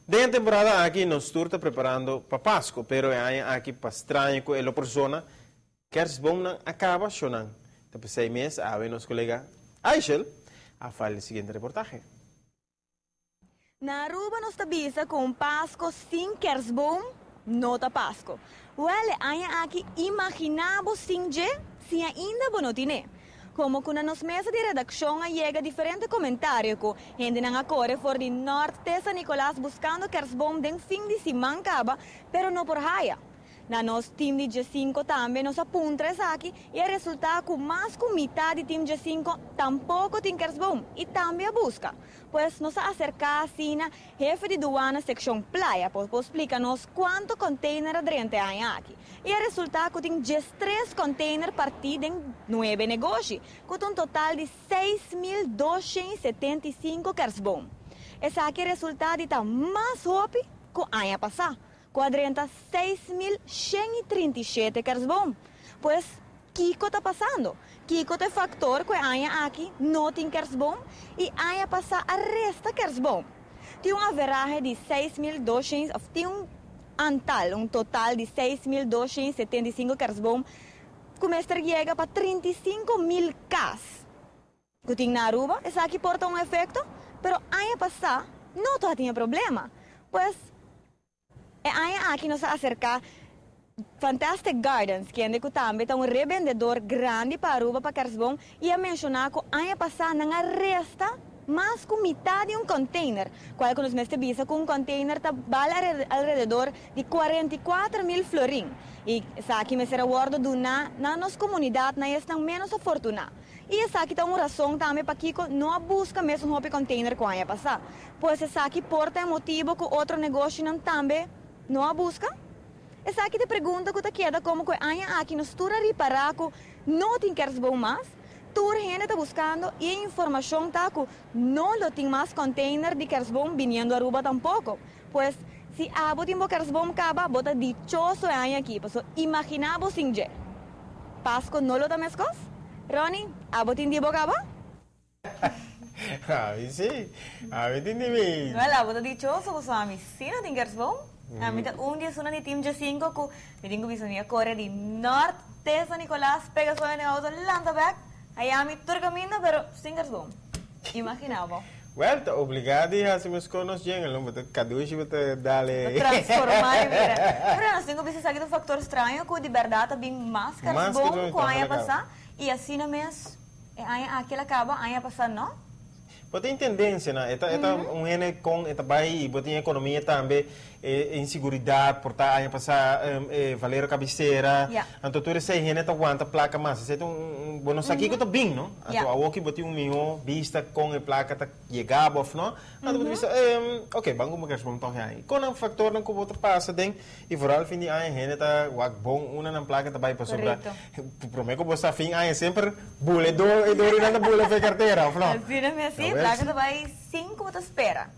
Dentro temporada aqui nós estamos preparando para Páscoa, pero aqui para estranho que a persona Kersboom não acaba chonando. Depois 6 meses, a ver nosso colega Aishel a falar o seguinte reportagem. Na Aruba nos tabisa com Páscoa sem Kersboom, nota Páscoa. Well, aya aqui imaginamos sem je, se ainda não tiene. Como quando nos mesa de redação chega diferente comentário que gente não acorre for de norte de San Nicolás buscando Kersboom den fim de semana acaba, pero não por raia. Na nosso time de G5 também nos apunta aqui e o resultado que mais que metade do time de G5 tampouco tem Kersboom e também busca. Pois nos acerca assim na jefe de duana secção playa, pois explica-nos quanto container adrente há aqui. E o resultado que tem 3 container partidos em 9 negócios, com um total de 6.275 Kersboom. Esse aqui é o resultado está mais rápido que o ano passado. 46.137 Kersboom. Pois, Kiko está passando. Kiko é fator que há aqui não tem Kersboom e há passar a resta Kersboom. Tem uma averagem de 6.200, tem um total de 6.275 Kersboom, que mestre chega para 35.000 cas. Que tem na Aruba, esse aqui porta um efeito, pero há passar não tinha problema. Pois, aqui nos acerca Fantastic Gardens, que é também um revendedor grande para Aruba, para Kersboom, e a mencionar que ano passado não resta mais que metade de um container. Qual que nos mete visa com um container vale alrededor de 44.000 florim. E essa aqui me será guardo de na nossa comunidade, na estão menos afortunada. E essa aqui tem uma razão também para que não busca mesmo um container que ano passado. Pois essa aqui porta motivo que outro negócio não também não a busca? Essa aqui te pergunta que te queda como que há aqui nos tura reparar que não tem Kersboom mais, tur gente está buscando e a informação está que não tem mais container de Kersboom vindo a Aruba tampouco. Pois se a botimbo Kersboom acaba, bota dichoso aqui, pues imaginamos sin je. Pasco não lo tames cos? Ronnie, a botim dibo acaba? A mim sim, a mim tem de mim. Não é lá, bota dichoso que sua sim não tem Kersboom? A mim dia suna ni team G5 que me tenho visto minha corre de norte de San Nicolás, pega sua negócio, lança back, aí a mim tur caminho, pero sem Kersboom. Imaginava. Well, tá obrigado a se meus conos jengel, mas cada um vai dar transformar mira. Pero nós temos que aqui do fator estranho que de verdade tá bem mais Kersboom com a passar e assim na mês aquela acaba a passar não? Pode ter tendência, né? Eta ene com eta vai e botem economia também, inseguridade, por estar a passar valer cabeceira. Então tudo isso aí tá aguenta placa mais. Você tem bueno aqui que tá bem, não? Então a outra botem milhão vista com a placa tá chegava, não? Então você vista, ok, banco mas vamos então aí. Com um fator não que o outro passa tem e por fim de ano tá bom uma na placa tá vai para sobrar. Prometo que você fim sempre bule do e do na bule fe carteira, não? Assim, placa vai 5 minutos espera.